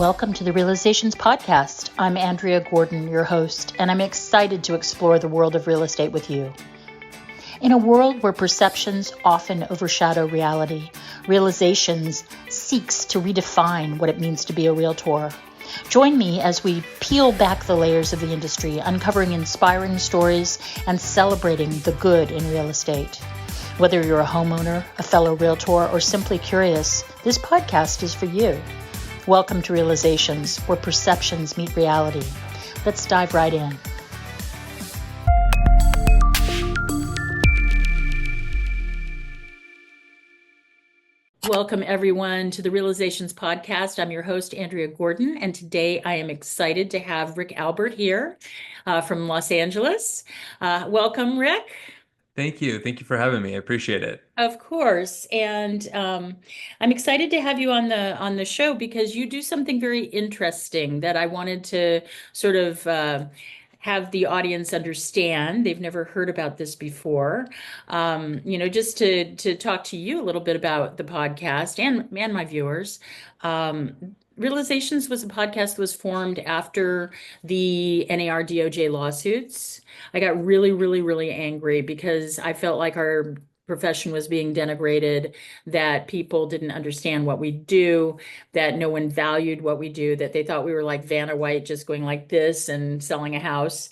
Welcome to the Realizations Podcast. I'm Andrea Gordon, your host, and I'm excited to explore the world of real estate with you. In a world where perceptions often overshadow reality, Realizations seeks to redefine what it means to be a realtor. Join me as we peel back the layers of the industry, uncovering inspiring stories and celebrating the good in real estate. Whether you're a homeowner, a fellow realtor, or simply curious, this podcast is for you. Welcome to Realizations, where perceptions meet reality. Let's dive right in. Welcome, everyone, to the Realizations Podcast. I'm your host, Andrea Gordon, and today I am excited to have Rick Albert here from Los Angeles. Welcome, Rick. Thank you. Thank you for having me. I appreciate it. Of course, and I'm excited to have you on the show because you do something very interesting that I wanted to sort of have the audience understand. They've never heard about this before. Just to talk to you a little bit about the podcast and my viewers. Realizations was a podcast that was formed after the NAR DOJ lawsuits. I got really, really, really angry because I felt like our profession was being denigrated, that people didn't understand what we do, that no one valued what we do, that they thought we were like Vanna White just going like this and selling a house.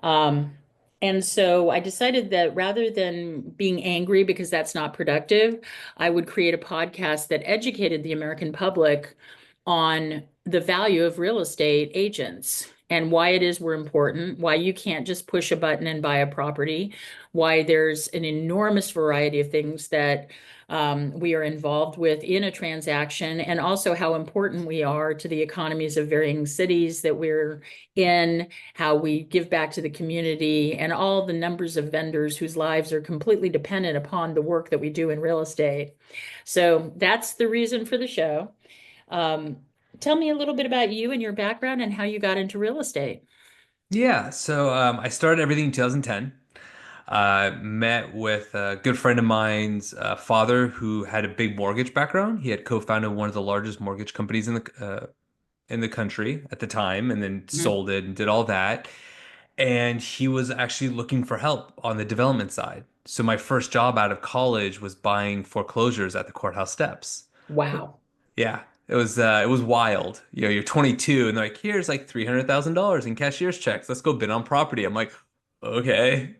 Um, and so I decided that rather than being angry because that's not productive, I would create a podcast that educated the American public on the value of real estate agents and why it is we're important, why you can't just push a button and buy a property, why there's an enormous variety of things that we are involved with in a transaction, and also how important we are to the economies of varying cities that we're in, how we give back to the community, and all the numbers of vendors whose lives are completely dependent upon the work that we do in real estate. So that's the reason for the show. Um, Tell me a little bit about you and your background and how you got into real estate. I started everything in 2010. Met with a good friend of mine's father who had a big mortgage background. He had co-founded one of the largest mortgage companies in the country at the time, and then Mhm. sold it and did all that. And he was actually looking for help on the development side. So my first job out of college was buying foreclosures at the courthouse steps. Wow. Yeah, it was wild. You know, you're 22 and they're like, here's like $300,000 in cashier's checks. Let's go bid on property. I'm like, okay.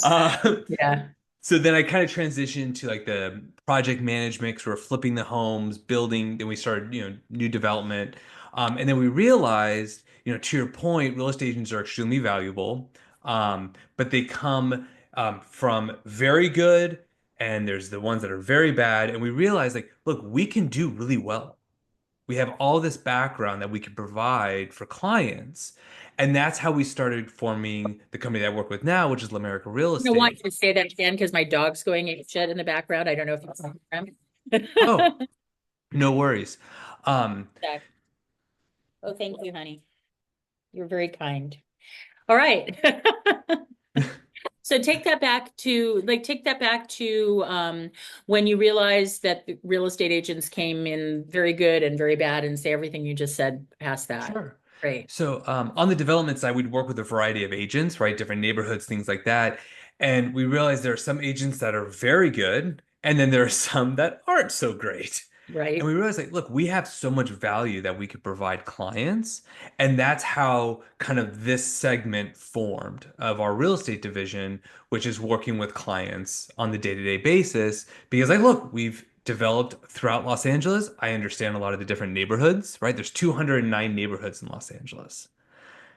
Uh, Yeah. so then I kind of transitioned to like the project management because we're flipping the homes, building. Then we started, new development. And then we realized, to your point, real estate agents are extremely valuable. But they come from very good, and there's the ones that are very bad. And we realized, like, look, we can do really well. We have all this background that we can provide for clients. And that's how we started forming the company that I work with now, which is Lamerica Real I want Estate. you to say that again because my dog's going apeshit in the background. I don't know if it's on Oh, camera. no worries. Um, Yeah. Oh, thank you, honey. You're very kind. All right. So take that back to when you realized that the real estate agents came in very good and very bad and say everything you just said past that. sure. Great. So on the development side, we'd work with a variety of agents, right? Different neighborhoods, things like that. And we realized there are some agents that are very good, and then there are some that aren't so great. And Right. we realized, like, look, we have so much value that we could provide clients. And that's how kind of this segment formed of our real estate division, which is working with clients on the day-to-day basis. Because, like, look, we've developed throughout Los Angeles. I understand a lot of the different neighborhoods, right? There's 209 neighborhoods in Los Angeles.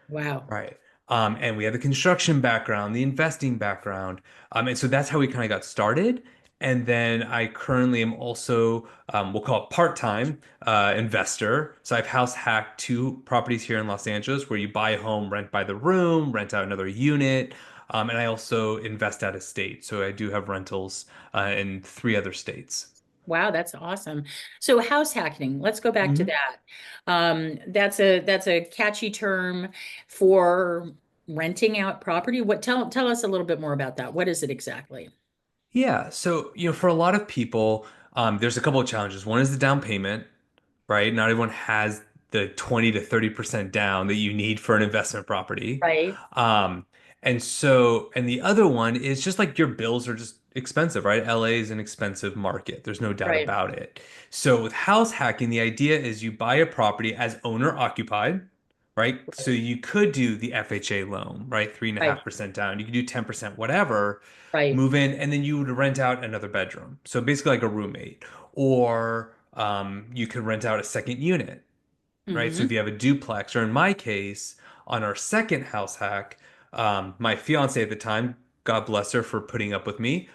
Wow. Right. And we have the construction background, the investing background. And so that's how we kind of got started. And then I currently am also, we'll call it part-time investor. So I've house hacked two properties here in Los Angeles where you buy a home, rent by the room, rent out another unit. And I also invest out of state. So I do have rentals in three other states. Wow, that's awesome. So house hacking, let's go back to that. That's a catchy term for renting out property. Tell us a little bit more about that. What is it exactly? Yeah. So, for a lot of people, there's a couple of challenges. One is the down payment. right? Not everyone has the 20 to 30% down that you need for an investment property. Right, Um, and the other one is just like your bills are just expensive, right? LA is an expensive market. There's no doubt right, about it. So with house hacking, the idea is you buy a property as owner occupied, right? So right, you could do the FHA loan, right? Three and a right, half percent down. You could do 10%, whatever, right. move in, and then you would rent out another bedroom. So basically like a roommate. Or you could rent out a second unit, right? So if Hmm. you have a duplex, or in my case, on our second house hack, my fiance at the time, God bless her for putting up with me,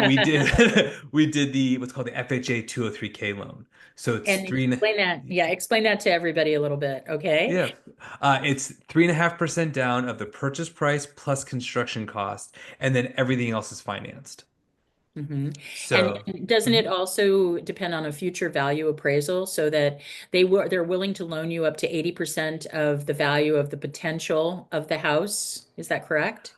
we did we did the what's called the FHA 203K loan. So it's And three and explain that. Yeah, explain that to everybody a little bit, okay? yeah, it's 3.5% down of the purchase price plus construction cost, and then everything else is financed. Hmm. So. And doesn't it Mhm. also depend on a future value appraisal so that they're willing to loan you up to 80% of the value of the potential of the house? Is that correct?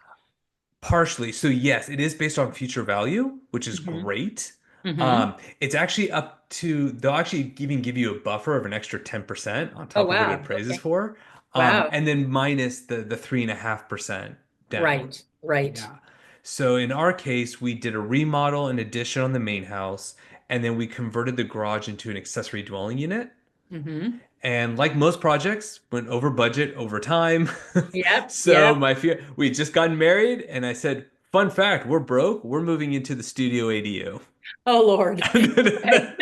Partially. So yes, it is based on future value, which is Hmm. great. Hmm. It's actually up to, they'll actually even give you a buffer of an extra 10% on Oh, top of what it wow. appraises Okay. for. Wow. And then minus the 3.5% down. Right. Right. Yeah. So in our case, we did a remodel and addition on the main house, and then we converted the garage into an accessory dwelling unit. Hmm. And like most projects, went over budget over time. Yep. So Yep. we had just gotten married, and I said, "Fun fact, we're broke. We're moving into the studio ADU." Oh, Lord. Okay.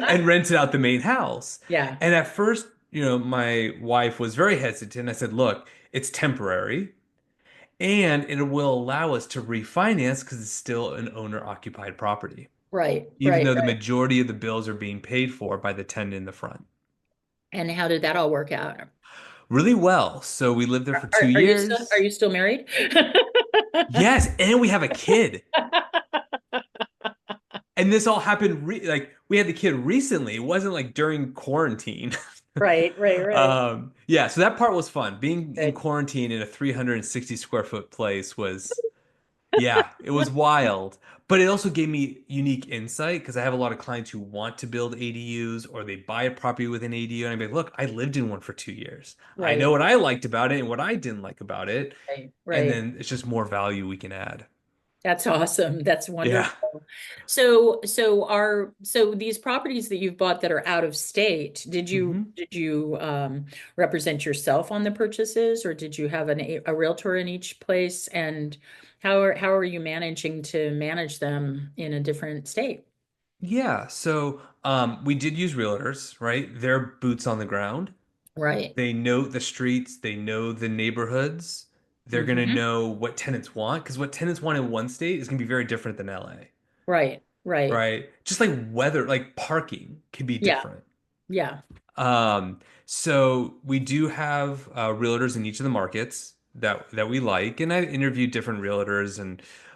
And rented out the main house. Yeah. And at first, my wife was very hesitant. I said, "Look, it's temporary, and it will allow us to refinance because it's still an owner-occupied property, Right. even Right. though the Right. majority of the bills are being paid for by the tenant in the front." And how did that all work out? Really well. So we lived there for two Are years. you still married? Yes, and we have a kid. And this all happened like we had the kid recently. It wasn't like during quarantine. Right, right, right. Yeah, so that part was fun. Being in Good. quarantine in a 360 square foot place was, yeah, it was wild. But it also gave me unique insight because I have a lot of clients who want to build ADUs or they buy a property with an ADU. And I'm like, look, I lived in one for 2 years. I know Right, what I liked about it and what I didn't like about it. right, And right. then it's just more value we can add. That's awesome. That's Yeah. wonderful. So these properties that you've bought that are out of state, Hmm. did you represent yourself on the purchases, or did you have a realtor in each place? And how are you managing to manage them in a different state? Yeah. So we did use realtors, right? They're boots on the ground. Right. They know the streets, they know the neighborhoods. They're going to Hmm. know what tenants want because what tenants want in one state is going to be very different than LA, Right, right. right? Just like weather, like parking can be Yeah, different. yeah. So we do have realtors in each of the markets that we like, and I interviewed different realtors,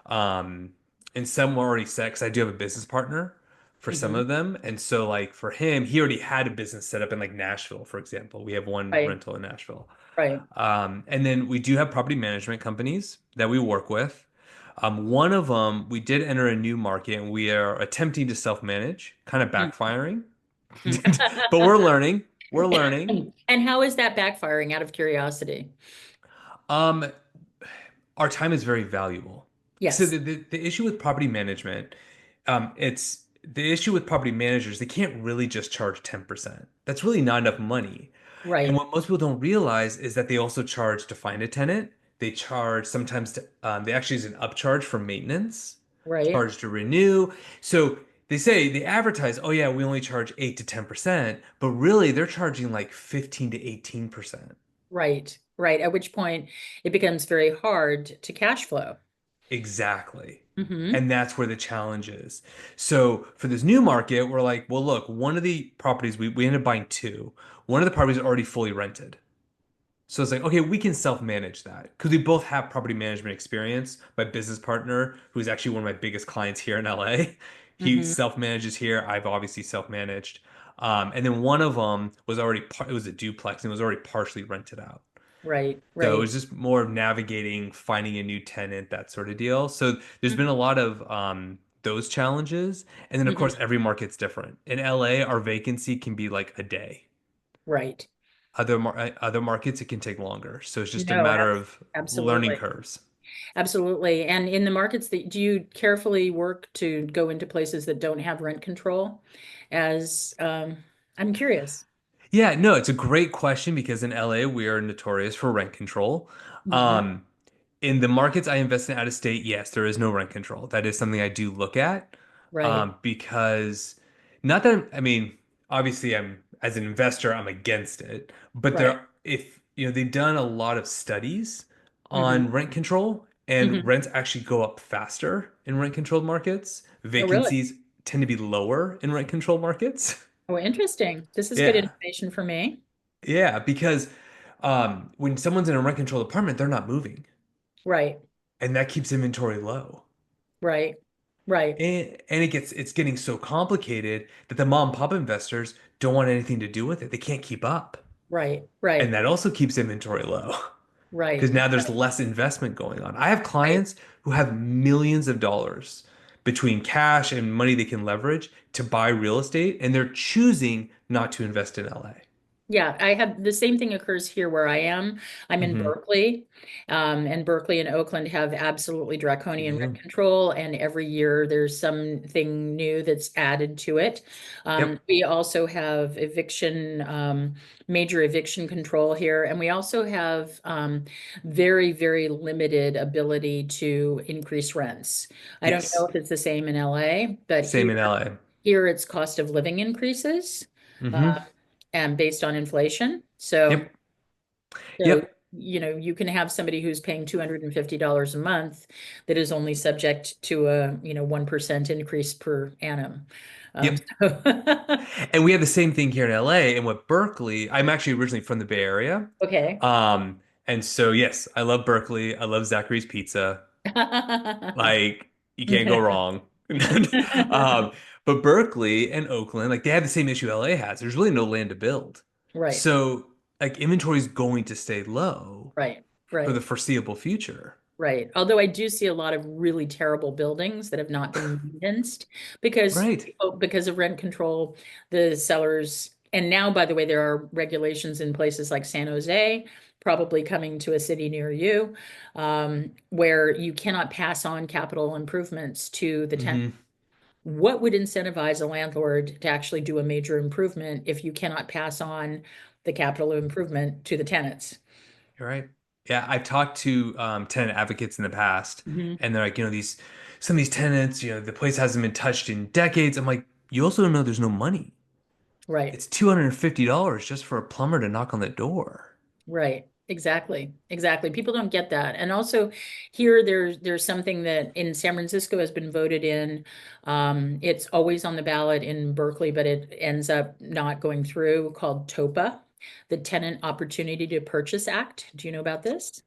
um, and some were already set because I do have a business partner for some Hmm. of them, and so like for him, he already had a business set up in like Nashville, for example. We have one Right, rental in Nashville, right. and then we do have property management companies that we work with. One of them, we did enter a new market, and we are attempting to self-manage, kind of backfiring. But we're learning. We're learning. And how is that backfiring out of curiosity? Um, our time is very valuable. So Yes, the issue with property management, it's the issue with property managers, they can't really just charge 10%. That's really not enough money. And right, what most people don't realize is that they also charge to find a tenant. They charge sometimes they actually use an upcharge for maintenance, right, charge to renew. So they advertise, oh yeah, we only charge 8 to 10%, but really they're charging like 15 to 18%. right, right. At which point it becomes very hard to cash flow. Exactly. Hmm. And that's where the challenge is. So for this new market, we're like, well, look, one of the properties we ended up buying two. One of the properties is already fully rented. So it's like, okay, we can self-manage that because we both have property management experience. My business partner, who's actually one of my biggest clients here in LA, he Hmm. self-manages here. I've obviously self-managed. And then one of them was it was a duplex and it was already partially rented out. Right, So it right. was just more of navigating, finding a new tenant, that sort of deal. So there's been a lot of those challenges. And then, of Mhm. course, every market's different. In LA, our vacancy can be like a day. Right. Other markets, it can take longer. So it's just a No, matter of learning absolutely. curves. Absolutely. And in the markets that do you carefully work to go into places that don't have rent control? As I'm curious. Yeah, no, it's a great question because in LA, we are notorious for rent control. Hmm. Um, in the markets I invest in out of state, yes, there is no rent control. That is something I do look at Right. because not that I mean, obviously, as an investor, I'm against it, but Right. if they've done a lot of studies Hmm. on rent control, and Hmm. rents actually go up faster in rent controlled markets. Oh, really? Vacancies tend to be lower in rent controlled markets. Oh, interesting. This is good Yeah. information for me. Yeah, because when someone's in a rent controlled apartment, they're not moving, Right. and that keeps inventory low. Right. Right. And it's getting so complicated that the mom and pop investors don't want anything to do with it. They can't keep up. Right. And Right. that also keeps inventory low because Right. now there's less investment going on. I have Right. clients who have millions of dollars between cash and money they can leverage to buy real estate, and they're choosing not to invest in LA. Yeah, I have the same thing occurs here where I am. I'm in Hmm. Berkeley, and Berkeley and Oakland have absolutely They draconian rent do. control, and every year there's something new that's added to it. Yep. We also have major eviction control here, and we also have very, very limited ability to increase rents. I don't know Yes. if it's the same in LA, but Same in LA. here it's cost of living increases. Uh, Hmm. and based on inflation. So, Yep. so Yep. you can have somebody who's paying $250 a month that is only subject to a, 1% increase per annum. Um, Yep. so And we have the same thing here in LA. And with Berkeley, I'm actually originally from the Bay Area. okay. And so yes, I love Berkeley. I love Zachary's Pizza. Like you can't go wrong. Um, but Berkeley and Oakland, like they have the same issue LA has. There's really no land to build. Right, So like inventory is going to stay low right, for the right. foreseeable future. Right. Although I do see a lot of really terrible buildings that have not been maintenanced because Right. because of rent control, the sellers, and now, by the way, there are regulations in places like San Jose, probably coming to a city near you, where you cannot pass on capital improvements to the tenant. Hmm. What would incentivize a landlord to actually do a major improvement if you cannot pass on the capital improvement to the tenants? You're right. Yeah, I've talked to tenant advocates in the past, Mhm. and they're like, these some of these tenants, the place hasn't been touched in decades. I'm like, you also don't know there's no money. Right. It's $250 just for a plumber to knock on the door. Right. Exactly. Exactly. People don't get that. And also here there's something that in San Francisco has been voted in. It's always on the ballot in Berkeley, but it ends up not going through called TOPA, the Tenant Opportunity to Purchase Act. Do you know about this?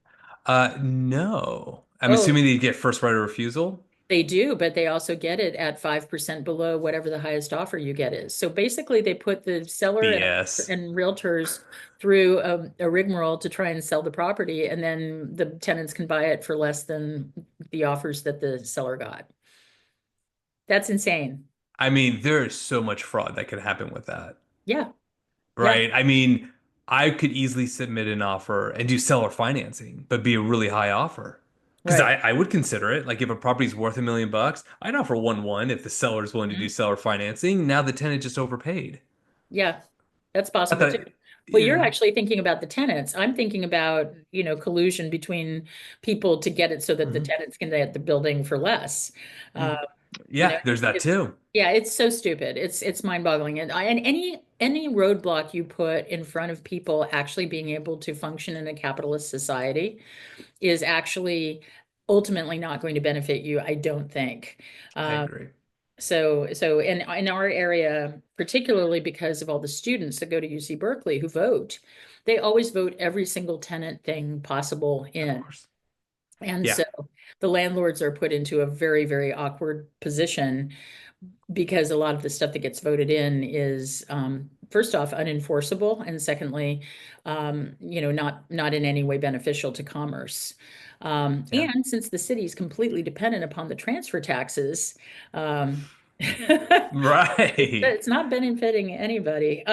No. I'm Oh, assuming they get first right of refusal. they do, but they also get it at 5% below whatever the highest offer you get is. So basically, they put the seller BS. and realtors through a rigmarole to try and sell the property, and then the tenants can buy it for less than the offers that the seller got. That's insane. I mean, there is so much fraud that could happen with that, Yeah, yeah, right? I mean, I could easily submit an offer and do seller financing, but be a really high offer. Because right. I would consider it. Like if a property's worth $1 million, I'd offer 1.1 if the seller's willing to do Mhm. seller financing. Now the tenant just overpaid. Yeah, that's Not possible too. that, Well, you you're know. actually thinking about the tenants. I'm thinking about, collusion between people to get it so that the Mhm. tenants can get the building for less. Uh, Mhm. Yeah, there's that it's too. yeah, it's so stupid. It's mind-boggling. And any roadblock you put in front of people actually being able to function in a capitalist society is actually ultimately not going to benefit you, I don't think. I Um, agree. so in our area, particularly because of all the students that go to UC Berkeley who vote, they always vote every single tenant thing possible Of in. course. And Yeah. so the landlords are put into a very, very awkward position because a lot of the stuff that gets voted in is, first off, unenforceable, and secondly, not in any way beneficial to commerce. Yeah. And since the city is completely dependent upon the transfer taxes, um, it's Right. it's not benefiting anybody.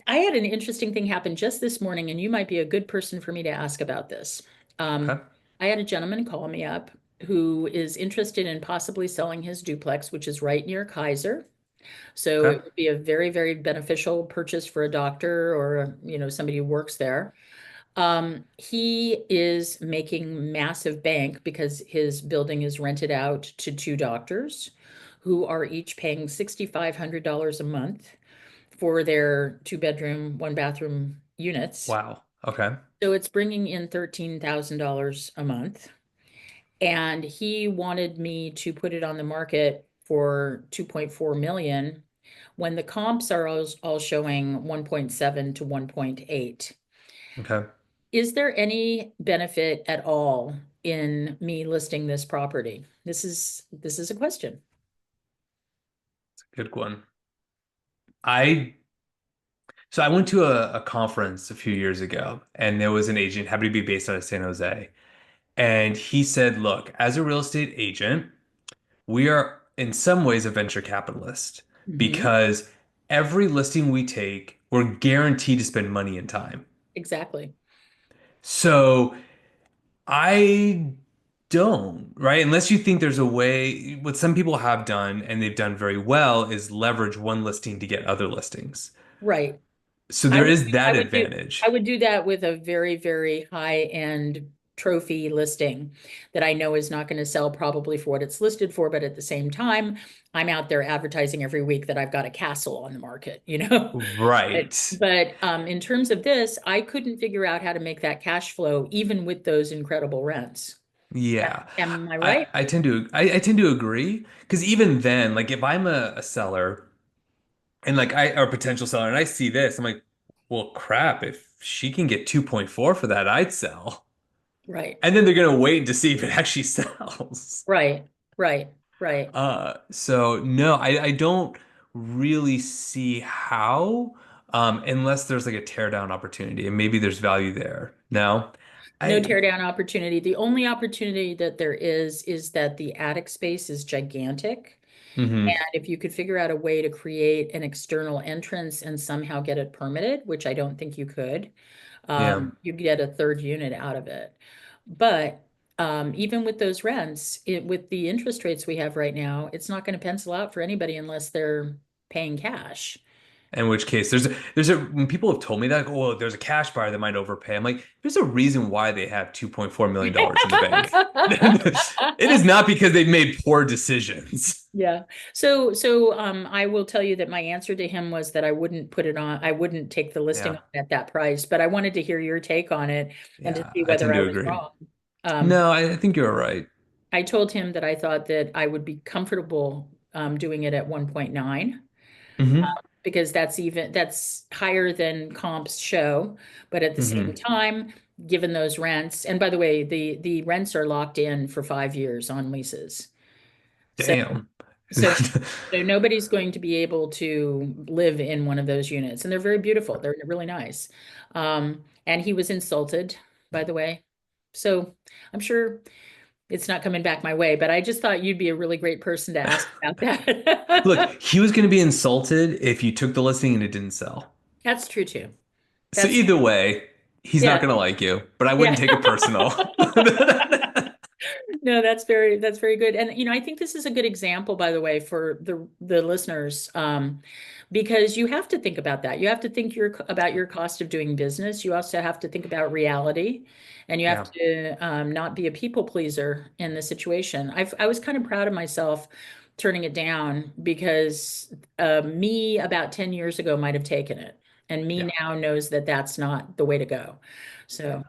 I had an interesting thing happen just this morning, and you might be a good person for me to ask about this. Um, Okay. I had a gentleman call me up who is interested in possibly selling his duplex, which is right near Kaiser. So Okay. it would be a very, very beneficial purchase for a doctor or, somebody who works there. He is making massive bank because his building is rented out to two doctors who are each paying $6,500 a month for their two-bedroom, one-bathroom units. Wow. Okay. So it's bringing in $13,000 a month. And he wanted me to put it on the market for 2.4 million when the comps are all showing 1.7 to 1.8. Okay. Is there any benefit at all in me listing this property? This is a question. Good one. I I went to a conference a few years ago, and there was an agent, happened to be based out of San Jose. And he said, look, as a real estate agent, we are in some ways a venture capitalist Mhm. because every listing we take, we're guaranteed to spend money and time. Exactly. So I don't, right? Unless you think there's a way, what some people have done and they've done very well is leverage one listing to get other listings. Right. So I there would is I that would do I advantage. would do that with a very, very high-end trophy listing that I know is not going to sell probably for what it's listed for, but at the same time, I'm out there advertising every week that I've got a castle on the market. But Right. in terms of this, I couldn't figure out how to make that cash flow even with those incredible rents. Yeah. Am I I, right? I tend to I tend to agree because even then, like if I'm a seller and like I or a potential seller and I see this, I'm like, well, crap, if she can get 2.4 for that, I'd sell. Right. And then they're gonna wait to see if it actually sells. Right. Right. Right. So no, I don't really see how, unless there's like a tear down opportunity and maybe there's value there. No, No I, tear down opportunity. The only opportunity that there is that the attic space is gigantic. hmm And if you could figure out a way to create an external entrance and somehow get it permitted, which I don't think you could, yeah. you get a third unit out of it. But even with those rents, with the interest rates we have right now, it's not going to pencil out for anybody unless they're paying cash. In which case, there's a when people have told me that, oh, there's a cash buyer that might overpay. I'm like, there's a reason why they have $2.4 million in the bank. It is not because they've made poor decisions. Yeah. So I will tell you that my answer to him was that I wouldn't put it on, I wouldn't take the listing Yeah, on at that price, but I wanted to hear your take on it and to yeah, see I whether tend I to was agree. wrong. Um, No, I think you're right. I told him that I thought that I would be comfortable doing it at 1.9 hmm because that's higher than comps show, but at the same hmm time, given those rents, and by the way, the rents are locked in for 5 years on leases. So Damn. So, so nobody's going to be able to live in one of those units, and they're very beautiful. They're really nice. And he was insulted, by the way. So I'm sure it's not coming back my way, but I just thought you'd be a really great person to ask about Look, that. he was going to be insulted if you took the listing and it didn't sell. That's true too. So That's either way, he's not yeah, going to like you, but I yeah. wouldn't take it personal. No, that's very good. And I think this is a good example, by the way, for the listeners, because you have to think about that. You have to think about your cost of doing business. You also have to think about reality, and you have Yeah. to not be a people pleaser in the situation. I was kind of proud of myself turning it down because me about 10 years ago might have taken it, and me Yeah. now knows that that's not the way to go. Yeah. So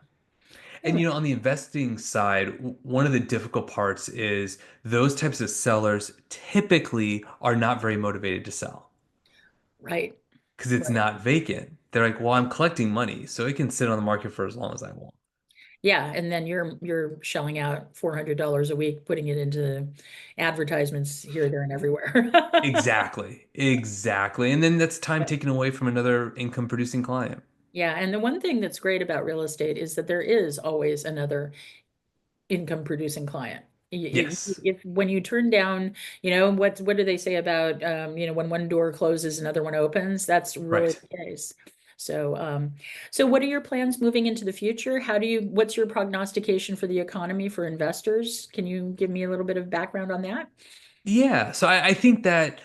And anyway, on the investing side, one of the difficult parts is those types of sellers typically are not very motivated to sell right. because it's Right. not vacant. They're like, well, I'm collecting money, so it can sit on the market for as long as I want. Yeah, and then you're shelling out $400 a week, putting it into advertisements here, there, and everywhere. Exactly. Exactly. And then that's time taken away from another income producing client. Yeah, and the one thing that's great about real estate is that there is always another income producing client. Yes. If when you turn down, what do they say about when one door closes, another one opens? That's really Right. the case. So so what are your plans moving into the future? What's your prognostication for the economy for investors? Can you give me a little bit of background on that? Yeah, so I think that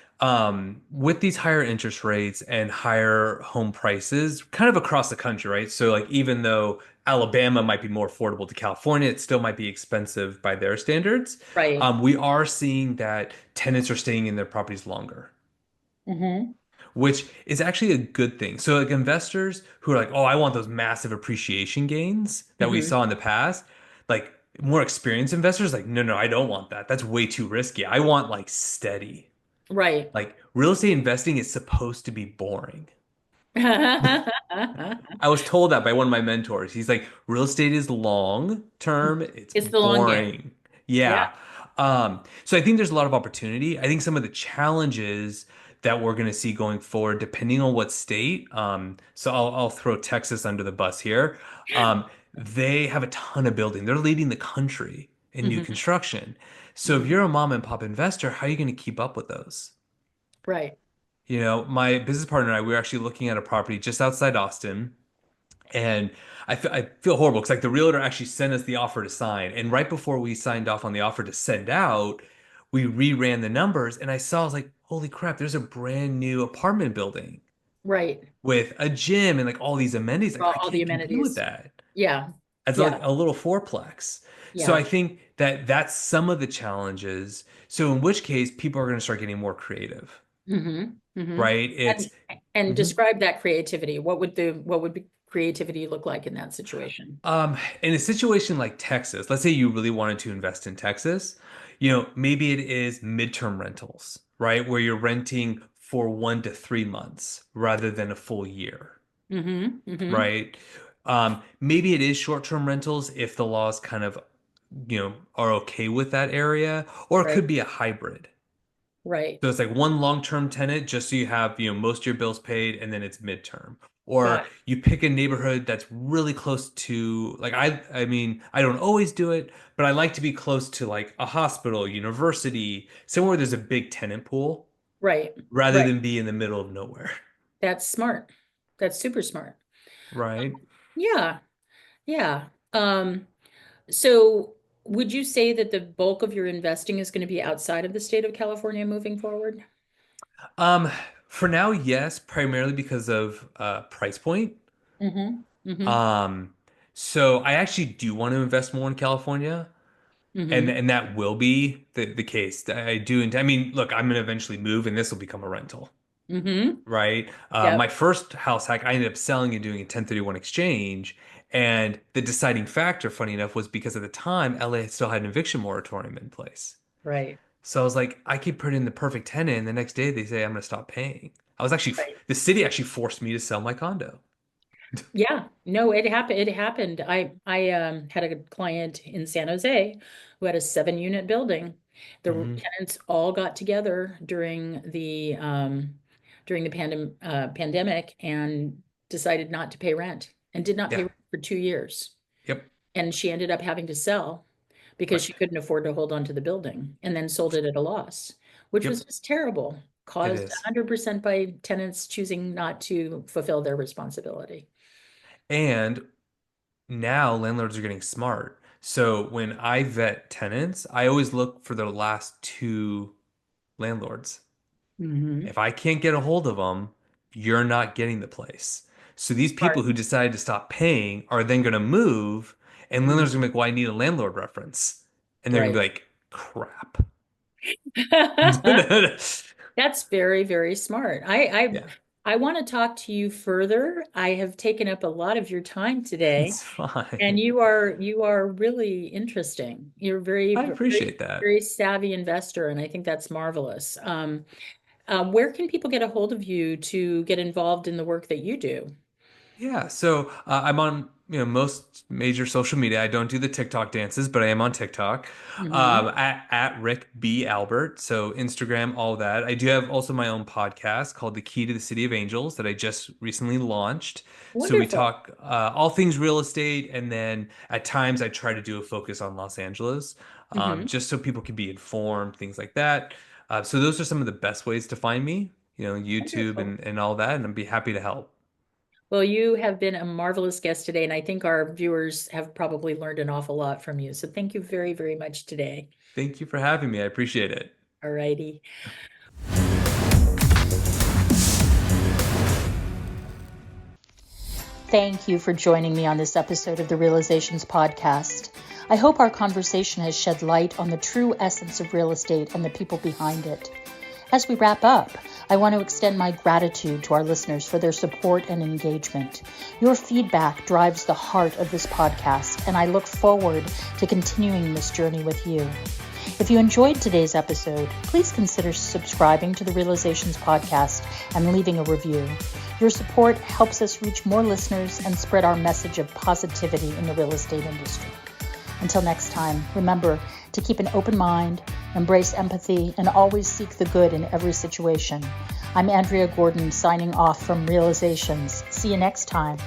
with these higher interest rates and higher home prices, kind of across the country, right? So, like, even though Alabama might be more affordable to California, it still might be expensive by their standards. Right. We are seeing that tenants are staying in their properties longer, Mm-hmm. which is actually a good thing. So, like, investors who are like, oh, I want those massive appreciation gains that we Mm-hmm. saw in the past, like, more experienced investors, like, no, no, I don't want that. That's way too risky. I want like steady. Right. Like real estate investing is supposed to be boring. I was told that by one of my mentors. He's like, real estate is long term, it's It's the long game. boring. Yeah. Yeah. So I think there's a lot of opportunity. I think some of the challenges that we're going to see going forward, depending on what state, so I'll throw Texas under the bus here. They have a ton of building. They're leading the country in new Hmm. construction. So if Hmm. you're a mom and pop investor, how are you going to keep up with those? Right. You know, my business partner and I, we were actually looking at a property just outside Austin, and I feel horrible because like the realtor actually sent us the offer to sign, and right before we signed off on the offer to send out, we reran the numbers, and I was like, holy crap, there's a brand new apartment building Right. with a gym and like all these amenities. Like I All the can't compete with amenities. that Yeah. as Yeah. like a little fourplex. So Yeah. I think that that's some of the challenges. So in which case, people are going to start getting more creative, Hmm. Hmm. right? It's And Mhm. describe that creativity. What would creativity look like in that situation? In a situation like Texas, let's say you really wanted to invest in Texas, maybe it is midterm rentals, right? Where you're renting for 1 to 3 months rather than a full year, Hmm. Hmm. right? Maybe it is short-term rentals if the laws kind of, are okay with that area, or it Right. could be a hybrid. Right. So it's like one long-term tenant just so you have, most of your bills paid and then it's midterm. Got Or it. you pick a neighborhood that's really close to like I mean, I don't always do it, but I like to be close to like a hospital, university, somewhere where there's a big tenant pool Right. rather Right. than be in the middle of nowhere. That's smart. That's super smart. Right? Yeah. Yeah. So would you say that the bulk of your investing is going to be outside of the state of California moving forward? Um, for now, yes, primarily because of price point. Mm-hmm. Mm-hmm. Um, so I actually do want to invest more in California. And Mm-hmm. and that will be the case. I do. I mean, look, I'm gonna eventually move, and this will become a rental, Mm-hmm. right? Yep. My first house hack, I ended up selling and doing a 1031 exchange, and the deciding factor, funny enough, was because at the time LA still had an eviction moratorium in place. Right. So I was like, I keep putting in the perfect tenant, and the next day they say I'm gonna stop paying. I was actually Right. the city actually forced me to sell my condo. Yeah, no, it happened. It happened. I had a client in San Jose who had a 7 unit building. The Hmm. tenants all got together during the pandemic and decided not to pay rent and did not pay Yeah. rent for 2 years. Yep. And she ended up having to sell because she Right. couldn't afford to hold on to the building and then sold it at a loss, which was Yep. just terrible. It Caused is. 100% by tenants choosing not to fulfill their responsibility. And now landlords are getting smart. So when I vet tenants, I always look for their last two landlords. Hmm. If I can't get a hold of them, you're not getting the place. So these people Smart. who decide to stop paying are then going to move, and landlords are Mhm. going to be like, well, I need a landlord reference. And they're going to Right. be like, crap. That's very, very smart. I Yeah, I want to talk to you further. I have taken up a lot of your time today, it's and fine. you are really interesting. You're very, I very, appreciate that. very savvy investor, and I think that's marvelous. Where can people get a hold of you to get involved in the work that you do? Yeah, so I'm on. most major social media. I don't do the TikTok dances, but I am on TikTok. Hmm. At Rick B. Albert. So Instagram, all that. I do have also my own podcast called The Key to the City of Angels that I just recently launched. So we Wonderful. talk all things real estate, and then at times I try to do a focus on Los Angeles, Hmm. just so people can be informed, things like that. So those are some of the best ways to find me, YouTube Wonderful. and all that, and I'd be happy to help. Well, you have been a marvelous guest today, and I think our viewers have probably learned an awful lot from you. So thank you very, very much today. Thank you for having me. I appreciate it. All righty. Thank you for joining me on this episode of the Realizations Podcast. I hope our conversation has shed light on the true essence of real estate and the people behind it. As we wrap up, I want to extend my gratitude to our listeners for their support and engagement. Your feedback drives the heart of this podcast, and I look forward to continuing this journey with you. If you enjoyed today's episode, please consider subscribing to the Realizations Podcast and leaving a review. Your support helps us reach more listeners and spread our message of positivity in the real estate industry. Until next time, remember to keep an open mind, embrace empathy, and always seek the good in every situation. I'm Andrea Gordon signing off from Realizations. See you next time.